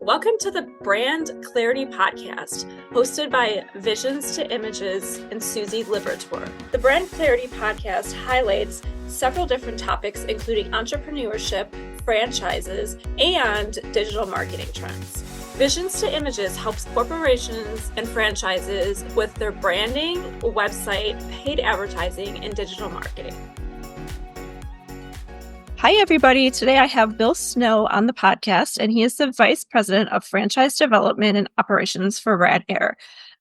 Welcome to the Brand Clarity Podcast, hosted by Visions to Images and Susie Libertor. The Brand Clarity Podcast highlights several different topics, including entrepreneurship, franchises, and digital marketing trends. Visions to Images helps corporations and franchises with their branding, website, paid advertising, and digital marketing. Hi, everybody. Today I have Bill Snow on the podcast, and he is the Vice President of Franchise Development and Operations for Rad Air.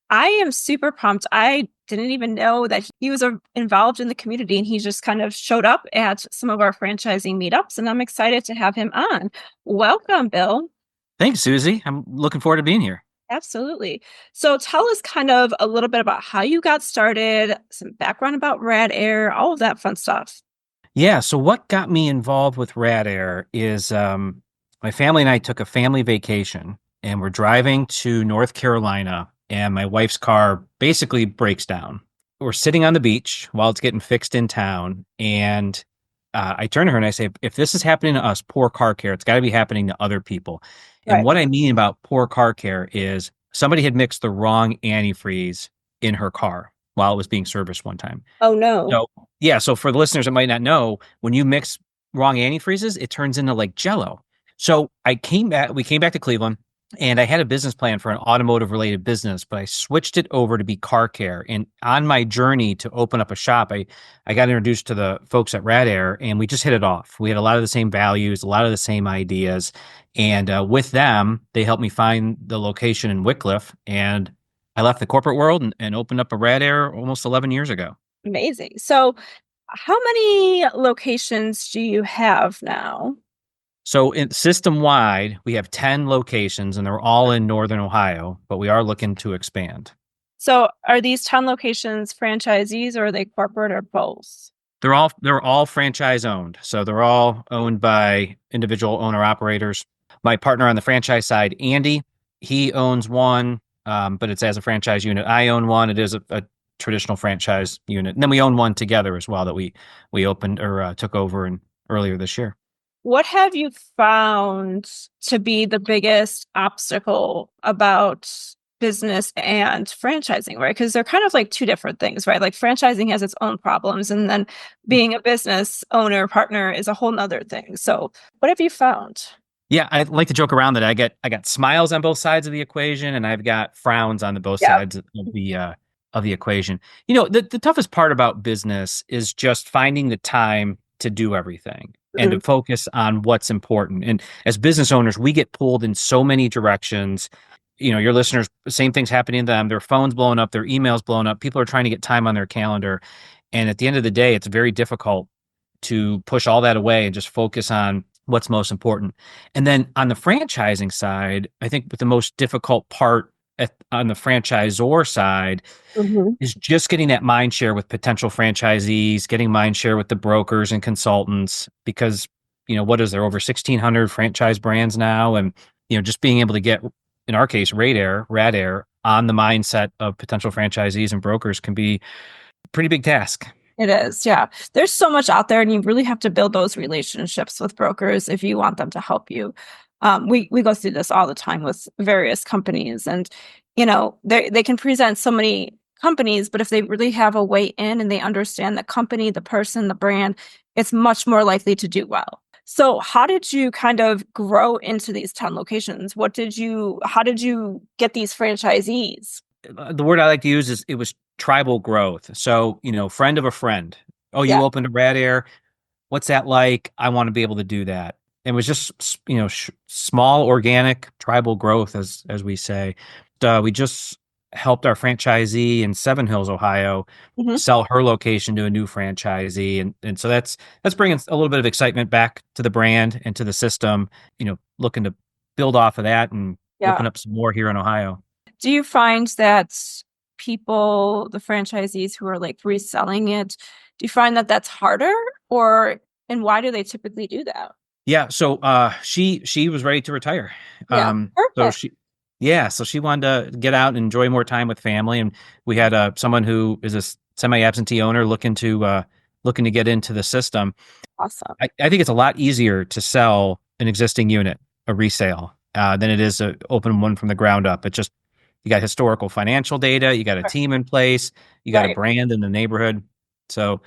I am super pumped. I didn't even know that he was involved in the community, and he just kind of showed up at some of our franchising meetups, and I'm excited to have him on. Welcome, Bill. Thanks, Susie. I'm looking forward to being here. Absolutely. So tell us kind of a little bit about how you got started, some background about Rad Air, all of that fun stuff. Yeah, so what got me involved with Rad Air is my family and I took a family vacation, and we're driving to North Carolina, and my wife's car basically breaks down. We're sitting on the beach while it's getting fixed in town, and I turn to her and I say, if this is happening to us, poor car care, it's got to be happening to other people. And Right. what I mean about poor car care is somebody had mixed the wrong antifreeze in her car while it was being serviced one time. Oh, no. So for the listeners that might not know, when you mix wrong antifreezes, it turns into like Jello. So we came back to Cleveland, and I had a business plan for an automotive related business, but I switched it over to be car care. And on my journey to open up a shop, I got introduced to the folks at Rad Air, and we just hit it off. We had a lot of the same values, a lot of the same ideas. And with them, they helped me find the location in Wickliffe, and I left the corporate world and opened up a Rad Air almost 11 years ago. Amazing. So how many locations do you have now? So system-wide, we have 10 locations, and they're all in Northern Ohio, but we are looking to expand. So are these 10 locations franchisees, or are they corporate, or both? They're all franchise owned. So they're all owned by individual owner operators. My partner on the franchise side, Andy, he owns one, but it's as a franchise unit. I own one. It is a traditional franchise unit. And then we own one together as well that we opened or took over earlier this year. What have you found to be the biggest obstacle about business and franchising, right? Because they're kind of like two different things, right? Like franchising has its own problems, and then being a business owner partner is a whole nother thing. So what have you found? Yeah, I like to joke around that I got smiles on both sides of the equation, and I've got frowns on both sides of the equation. You know, the toughest part about business is just finding the time to do everything and to focus on what's important. And as business owners, we get pulled in so many directions. You know, your listeners, same thing's happening to them. Their phone's blowing up, their emails blowing up. People are trying to get time on their calendar. And at the end of the day, it's very difficult to push all that away and just focus on what's most important. And then on the franchising side, I think the most difficult part on the franchisor side is just getting that mind share with potential franchisees, getting mind share with the brokers and consultants, because, you know, what is there, over 1,600 franchise brands now? And, you know, just being able to get, in our case, Rad Air on the mindset of potential franchisees and brokers can be a pretty big task. It is, yeah. There's so much out there, and you really have to build those relationships with brokers if you want them to help you. We go through this all the time with various companies, and you know they can present so many companies, but if they really have a way in and they understand the company, the person, the brand, it's much more likely to do well. So how did you kind of grow into these 10 locations? How did you get these franchisees? The word I like to use is it was tribal growth. So, you know, friend of a friend. Oh, you opened a Rad Air. What's that like? I want to be able to do that. It was just, you know, small, organic, tribal growth, as we say. We just helped our franchisee in Seven Hills, Ohio, sell her location to a new franchisee, and so that's bringing a little bit of excitement back to the brand and to the system. You know, looking to build off of that and open up some more here in Ohio. Do you find that people, the franchisees who are like reselling it, do you find that that's harder, and why do they typically do that? Yeah, so she was ready to retire. Perfect. So she wanted to get out and enjoy more time with family, and we had someone who is a semi-absentee owner looking to get into the system. Awesome. I think it's a lot easier to sell an existing unit, a resale, than it is to open one from the ground up. It just you got historical financial data, you got a Right. team in place, you got a Right. brand in the neighborhood. So,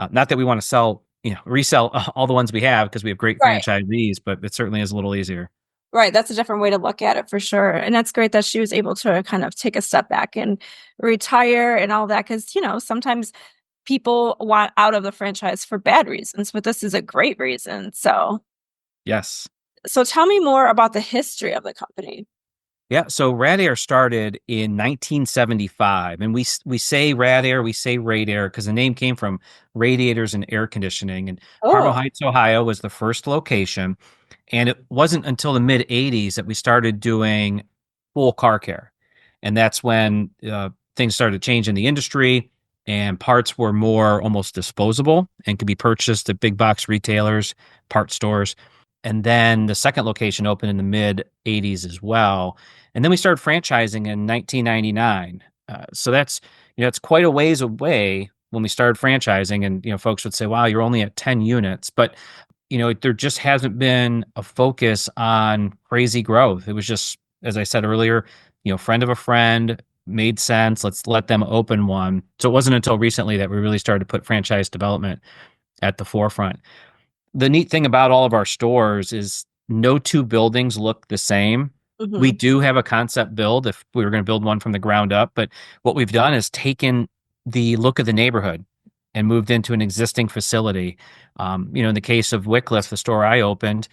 not that we want to sell, resell all the ones we have because we have great Right. franchisees, but it certainly is a little easier. Right, that's a different way to look at it for sure, and that's great that she was able to kind of take a step back and retire and all that. Because sometimes people want out of the franchise for bad reasons, but this is a great reason, Yes. so tell me more about the history of the company. Yeah, so Rad Air started in 1975, and we say Rad Air, we say Rad Air because the name came from radiators and air conditioning. And Parma Oh. Heights, Ohio, was the first location, and it wasn't until the mid '80s that we started doing full car care, and that's when things started to change in the industry, and parts were more almost disposable and could be purchased at big box retailers, part stores. And then the second location opened in the mid '80s as well. And then we started franchising in 1999. So it's quite a ways away when we started franchising. And, folks would say, wow, you're only at 10 units. But, there just hasn't been a focus on crazy growth. It was just, as I said earlier, friend of a friend made sense. Let's let them open one. So it wasn't until recently that we really started to put franchise development at the forefront. The neat thing about all of our stores is no two buildings look the same. We Mhm. do have a concept build if we were going to build one from the ground up, but what we've done is taken the look of the neighborhood and moved into an existing facility. In the case of Wycliffe, the store I opened,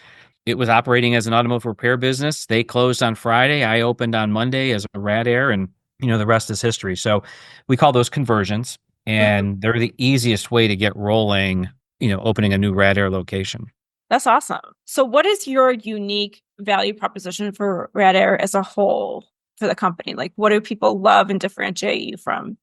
it was operating as an automotive repair business. They closed on Friday. I opened on Monday as a Rad Air, and the rest is history. So we call those conversions, Mhm. and they're the easiest way to get rolling, opening a new Rad Air location. That's awesome. So what is your unique value proposition for Rad Air as a whole for the company? Like, what do people love and differentiate you from?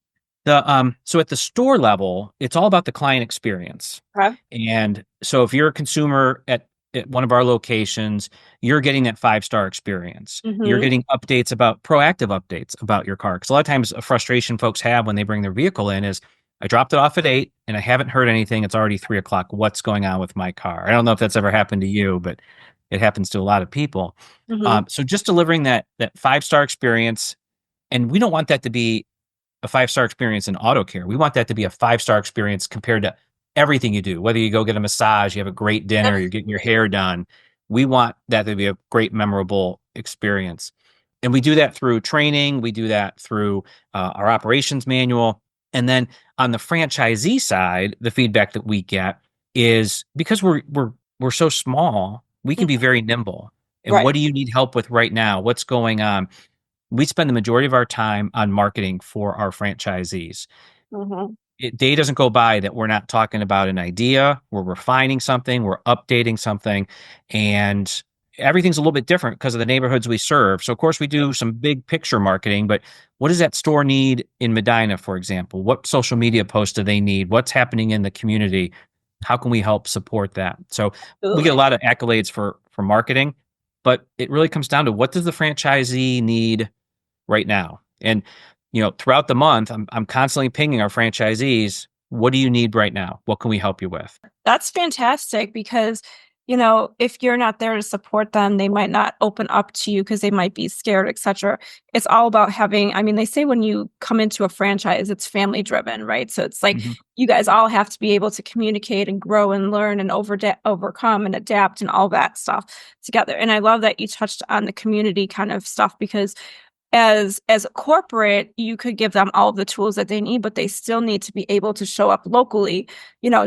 So at the store level, it's all about the client experience. Okay. And so if you're a consumer at one of our locations, you're getting that 5-star experience. You're Mhm. getting proactive updates about your car. Because a lot of times a frustration folks have when they bring their vehicle in is I dropped it off at 8 and I haven't heard anything. It's already 3 o'clock. What's going on with my car? I don't know if that's ever happened to you, but it happens to a lot of people. Mhm. So just delivering that 5-star experience, and we don't want that to be a 5-star experience in auto care. We want that to be a 5-star experience compared to everything you do. Whether you go get a massage, you have a great dinner, you're getting your Definitely. hair done. We want that to be a great, memorable experience. And we do that through training. We do that through our operations manual. And then on the franchisee side, the feedback that we get is because we're so small, we can be Mhm. very nimble. And Right. what do you need help with right now? What's going on? We spend the majority of our time on marketing for our franchisees. Mhm. Day doesn't go by that we're not talking about an idea, we're refining something, we're updating something, and everything's a little bit different because of the neighborhoods we serve. So, of course, we do some big picture marketing, but what does that store need in Medina, for example? What social media posts do they need? What's happening in the community? How can we help support that? So, we get a Absolutely. lot of accolades for marketing, but it really comes down to what does the franchisee need right now. And throughout the month, I'm constantly pinging our franchisees. What do you need right now? What can we help you with? That's fantastic because, if you're not there to support them, they might not open up to you because they might be scared, etc. It's all about having, I mean, they say when you come into a franchise, it's family driven, right? So it's like Mhm. you guys all have to be able to communicate and grow and learn and overcome and adapt and all that stuff together. And I love that you touched on the community kind of stuff because as a corporate, you could give them all the tools that they need, but they still need to be able to show up locally,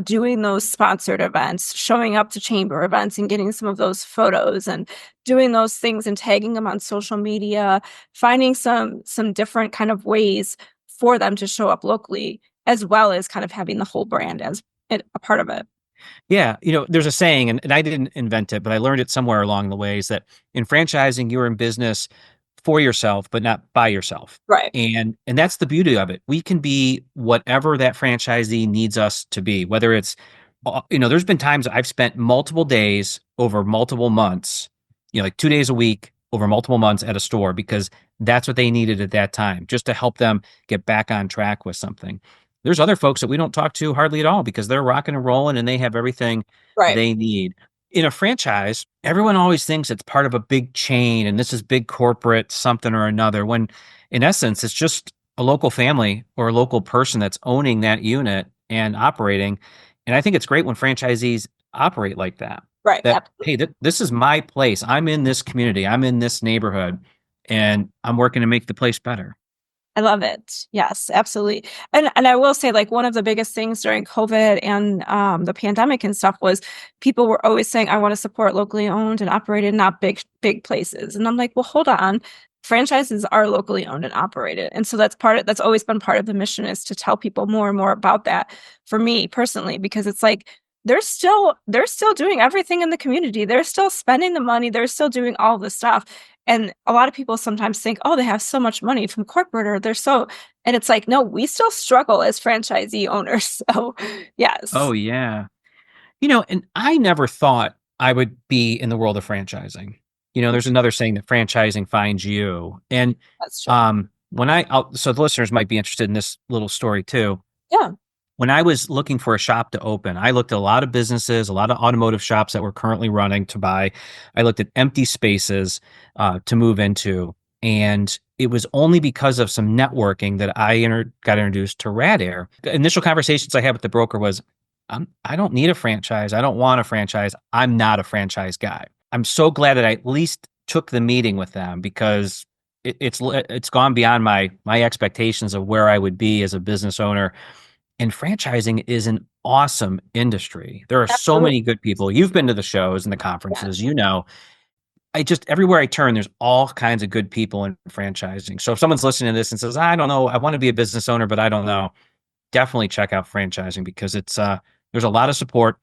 doing those sponsored events, showing up to chamber events and getting some of those photos and doing those things and tagging them on social media, finding some different kind of ways for them to show up locally, as well as kind of having the whole brand as a part of it. Yeah, there's a saying, and I didn't invent it, but I learned it somewhere along the way, is that in franchising, you're in business for yourself, but not by yourself. Right. And that's the beauty of it. We can be whatever that franchisee needs us to be, whether it's there's been times I've spent multiple days over multiple months, like 2 days a week over multiple months at a store because that's what they needed at that time, just to help them get back on track with something. There's other folks that we don't talk to hardly at all because they're rocking and rolling and they have everything Right. they need. In a franchise, everyone always thinks it's part of a big chain and this is big corporate something or another, when in essence, it's just a local family or a local person that's owning that unit and operating. And I think it's great when franchisees operate like that. Right. That, Absolutely. hey, this is my place. I'm in this community. I'm in this neighborhood, and I'm working to make the place better. I love it. Yes, absolutely. And I will say, like, one of the biggest things during COVID and the pandemic and stuff was people were always saying, I want to support locally owned and operated, not big places. And I'm like, well, hold on. Franchises are locally owned and operated. And so that's always been part of the mission, is to tell people more and more about that, for me personally, because it's like they're still doing everything in the community. They're still spending the money, they're still doing all the stuff. And a lot of people sometimes think, oh, they have so much money from corporate, or they're so, and it's like, no, we still struggle as franchisee owners. So, Oh yes, yeah. And I never thought I would be in the world of franchising. There's another saying that franchising finds you. And that's true. so the listeners might be interested in this little story too. Yeah, When I was looking for a shop to open, I looked at a lot of businesses, a lot of automotive shops that were currently running to buy. I looked at empty spaces to move into. And it was only because of some networking that got introduced to Rad Air. The initial conversations I had with the broker was, I don't need a franchise. I don't want a franchise. I'm not a franchise guy. I'm so glad that I at least took the meeting with them, because it's gone beyond my expectations of where I would be as a business owner. And franchising is an awesome industry. There are so absolutely. many good people. You've been to the shows and the Yeah. conferences, I just, everywhere I turn, there's all kinds of good people in franchising. So if someone's listening to this and says, I don't know, I want to be a business owner, but I don't know, definitely check out franchising, because there's a lot of support.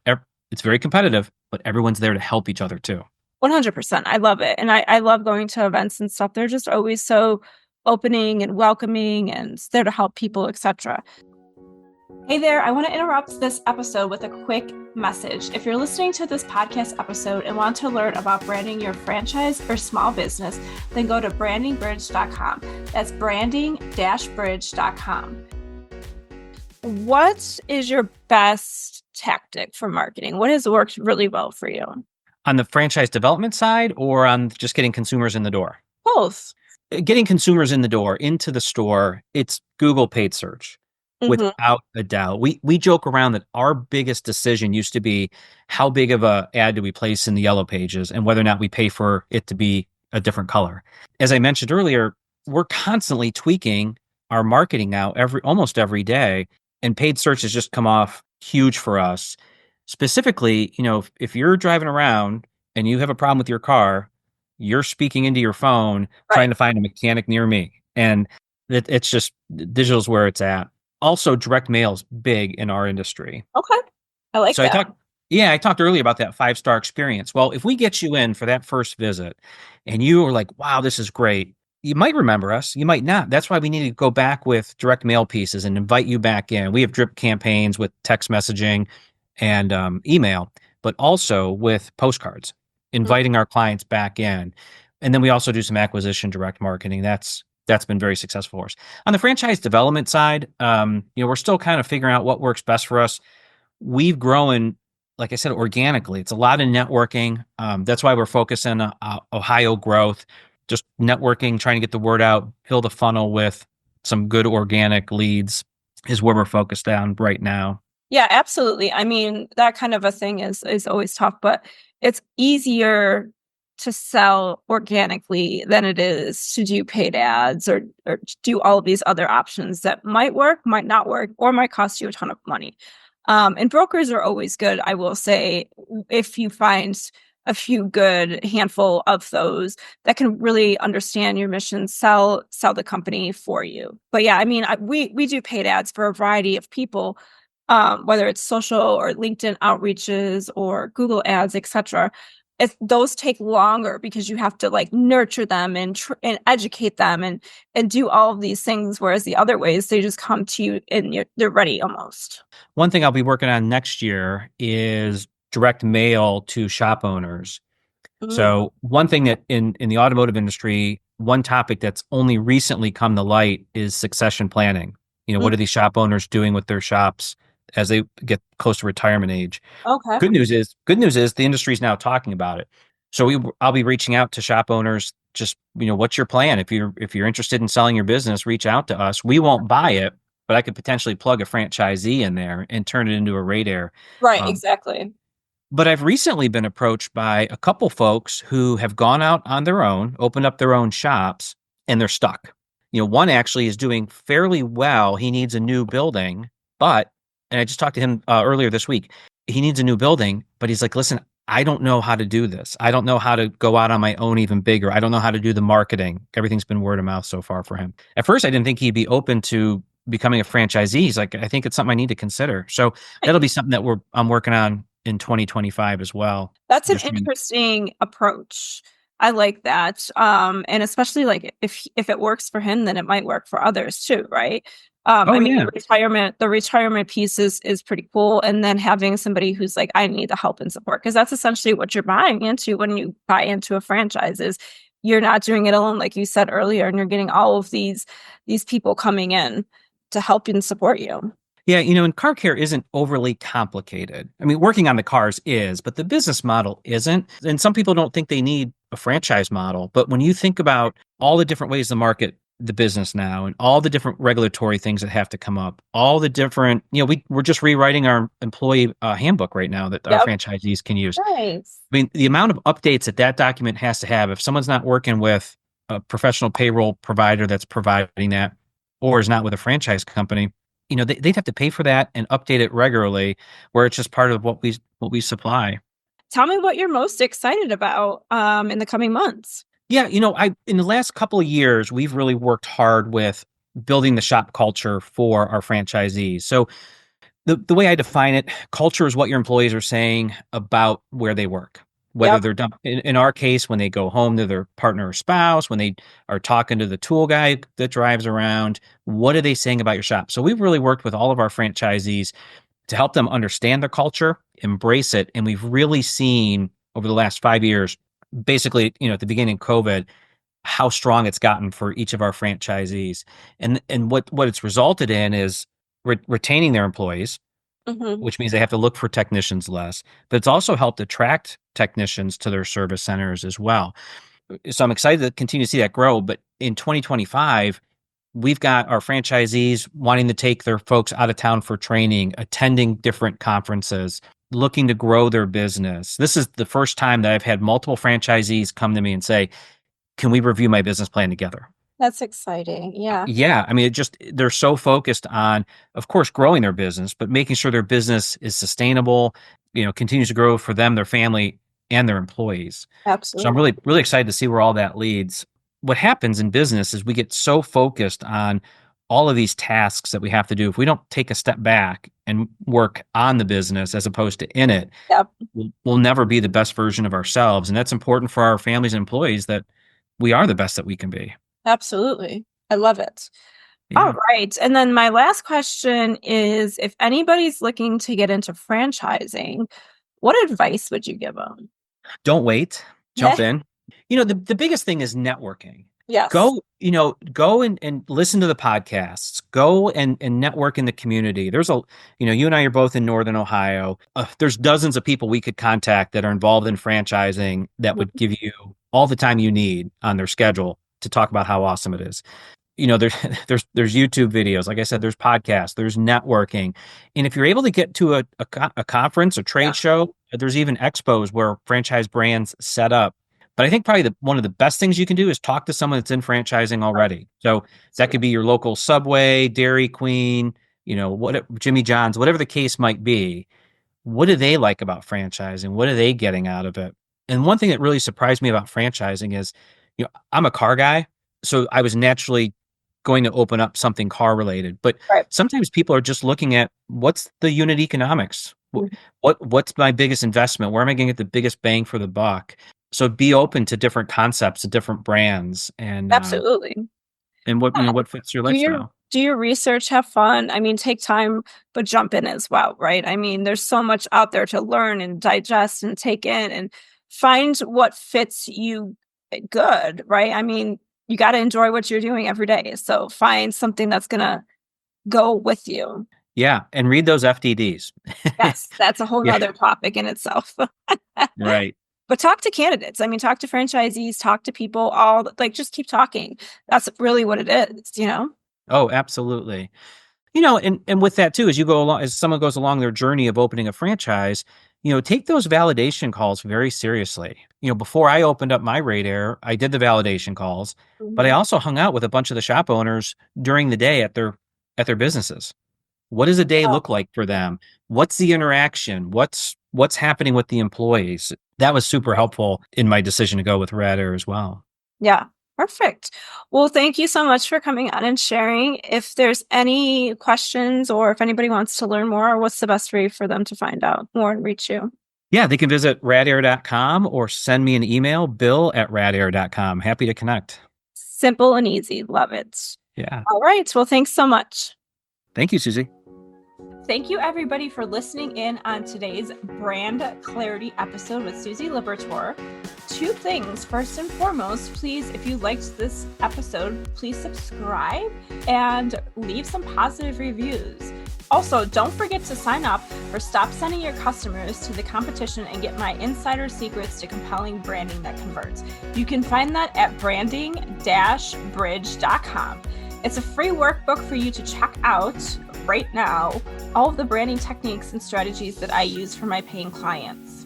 It's very competitive, but everyone's there to help each other too. 100%. I love it. And I love going to events and stuff. They're just always so opening and welcoming and there to help people, etc. Hey there, I want to interrupt this episode with a quick message. If you're listening to this podcast episode and want to learn about branding your franchise or small business, then go to brandingbridge.com. That's branding-bridge.com. What is your best tactic for marketing? What has worked really well for you? On the franchise development side, or on just getting consumers in the door? Both. Getting consumers in the door into the store, it's Google paid search. Mm-hmm. Without a doubt. We joke around that our biggest decision used to be how big of a ad do we place in the yellow pages, and whether or not we pay for it to be a different color. As I mentioned earlier, we're constantly tweaking our marketing now almost every day, and paid search has just come off huge for us. Specifically, if you're driving around and you have a problem with your car, you're speaking into your phone Right. trying to find a mechanic near me. And it's just, digital's where it's at. Also, direct mail's big in our industry. Okay. I like So that. I talked earlier about that 5-star experience. Well, if we get you in for that first visit and you are like, wow, this is great, you might remember us, you might not. That's why we need to go back with direct mail pieces and invite you back in. We have drip campaigns with text messaging and email, but also with postcards, Mm. inviting our clients back in. And then we also do some acquisition direct marketing. That's been very successful for us. On the franchise development side, we're still kind of figuring out what works best for us. We've grown, like I said, organically. It's a lot of networking. That's why we're focusing on Ohio growth, just networking, trying to get the word out, build a funnel with some good organic leads is where we're focused on right now. Yeah, absolutely. I mean, that kind of a thing is always tough, but it's easier to sell organically than it is to do paid ads or to do all of these other options that might work, might not work, or might cost you a ton of money. And brokers are always good, I will say, if you find a few good handful of those that can really understand your mission, sell the company for you. But yeah, I mean, we do paid ads for a variety of people, whether it's social or LinkedIn outreaches or Google ads, etc. Those take longer because you have to like nurture them and educate them and do all of these things. Whereas the other ways, they just come to you and they're ready almost. One thing I'll be working on next year is direct mail to shop owners. Mm, So one thing that in the automotive industry, one topic that's only recently come to light is succession planning. What mm, are these shop owners doing with their shops as they get close to retirement age. Okay. Good news is the industry is now talking about it. So I'll be reaching out to shop owners. Just, what's your plan? If you're interested in selling your business, reach out to us. We won't buy it, but I could potentially plug a franchisee in there and turn it into a Rad Air. Right, Um, exactly. but I've recently been approached by a couple folks who have gone out on their own, opened up their own shops, and they're stuck. One actually is doing fairly well. He needs a new building, and I just talked to him earlier this week. He needs a new building, but he's like, listen, I don't know how to do this. I don't know how to go out on my own even bigger. I don't know how to do the marketing. Everything's been word of mouth so far for him. At first, I didn't think he'd be open to becoming a franchisee. He's like, I think it's something I need to consider. So Right. that'll be something that I'm working on in 2025 as well. That's an Just interesting approach. I like that. And especially like if it works for him, then it might work for others too, right? oh I mean, yeah. the retirement piece is pretty cool. And then having somebody who's like, I need the help and support, because that's essentially what you're buying into when you buy into a franchise is you're not doing it alone, like you said earlier, and you're getting all of these people coming in to help and support you. Yeah, and car care isn't overly complicated. I mean, working on the cars is, but the business model isn't. And some people don't think they need a franchise model. But when you think about all the different ways to market the business now and all the different regulatory things that have to come up, all the different, we're just rewriting our employee handbook right now that our Yep. franchisees can use. Nice. I mean, the amount of updates that document has to have, if someone's not working with a professional payroll provider that's providing that, or is not with a franchise company, they'd have to pay for that and update it regularly, where it's just part of what we supply. Tell me what you're most excited about in the coming months. Yeah, I in the last couple of years, we've really worked hard with building the shop culture for our franchisees. So the way I define it, culture is what your employees are saying about where they work. Whether Yep, they're done in our case, when they go home to their partner or spouse, when they are talking to the tool guy that drives around, what are they saying about your shop? So we've really worked with all of our franchisees to help them understand their culture, embrace it. And we've really seen over the last 5 years, basically, at the beginning of COVID, how strong it's gotten for each of our franchisees. And what it's resulted in is retaining their employees, hmm, which means they have to look for technicians less, but it's also helped attract technicians to their service centers as well. So I'm excited to continue to see that grow. But in 2025, we've got our franchisees wanting to take their folks out of town for training, attending different conferences, looking to grow their business. This is the first time that I've had multiple franchisees come to me and say, can we review my business plan together? that's exciting. Yeah, Yeah, I mean, they're so focused on, of course, growing their business, but making sure their business is sustainable, continues to grow for them, their family, and their employees. So I'm absolutely. really, really excited to see where all that leads. What happens in business is we get so focused on all of these tasks that we have to do. If we don't take a step back and work on the business as opposed to in it, Yep, we'll never be the best version of ourselves. And that's important for our families and employees that we are the best that we can be. absolutely. I love it. All Yeah. right. And then my last question is if anybody's looking to get into franchising, what advice would you give them? Don't wait. Jump in. The biggest thing is networking. Yes. Go and listen to the podcasts. Go and network in the community. You and I are both in Northern Ohio. There's dozens of people we could contact that are involved in franchising that would Mhm. give you all the time you need on their schedule to talk about how awesome it is. There's there's YouTube videos. Like I said, there's podcasts, there's networking. And if you're able to get to a conference, a trade Yeah. show, there's even expos where franchise brands set up. But I think probably one of the best things you can do is talk to someone that's in franchising Right. already. So that Absolutely. could be your local Subway, Dairy Queen, Jimmy John's, whatever the case might be. What do they like about franchising? What are they getting out of it? And one thing that really surprised me about franchising is, I'm a car guy, so I was naturally going to open up something car related. But Right. sometimes people are just looking at what's the unit economics? Mhm. What's my biggest investment? Where am I going to get the biggest bang for the buck? So be open to different concepts, to different brands, Absolutely. and what Yeah. what fits your Do your lifestyle. do your research, have fun. I mean, take time, but jump in as well, right? I mean, there's so much out there to learn and digest and take in and find what fits you good, right? I mean, you got to enjoy what you're doing every day. So find something that's going to go with you. Yeah, and read those FDDs. Yes, that's a whole Yeah, nother topic in itself. right. But talk to candidates. I mean, talk to franchisees, talk to people, like just keep talking. That's really what it is, you know? Oh, absolutely. And with that too, as you go along, as someone goes along their journey of opening a franchise, take those validation calls very seriously. Before I opened up my Rad Air, I did the validation calls, but I Mhm. also hung out with a bunch of the shop owners during the day at their businesses. What does a day Oh, look like for them? What's the interaction? What's happening with the employees? That was super great. helpful in my decision to go with Rad Air as well. Yeah, perfect. Well, thank you so much for coming on and sharing. If there's any questions or if anybody wants to learn more, what's the best way for them to find out more and reach you? Yeah, they can visit radair.com or send me an email, bill@radair.com. Happy to connect. Simple and easy. Love it. Yeah. All right. Well, thanks so much. Thank you, Susie. Thank you, everybody, for listening in on today's Brand Clarity episode with Susie Libertor. Two things. First and foremost, please, if you liked this episode, please subscribe and leave some positive reviews. Also, don't forget to sign up for Stop Sending Your Customers to the Competition and get my insider secrets to compelling branding that converts. You can find that at branding-bridge.com. It's a free workbook for you to check out right now, all of the branding techniques and strategies that I use for my paying clients.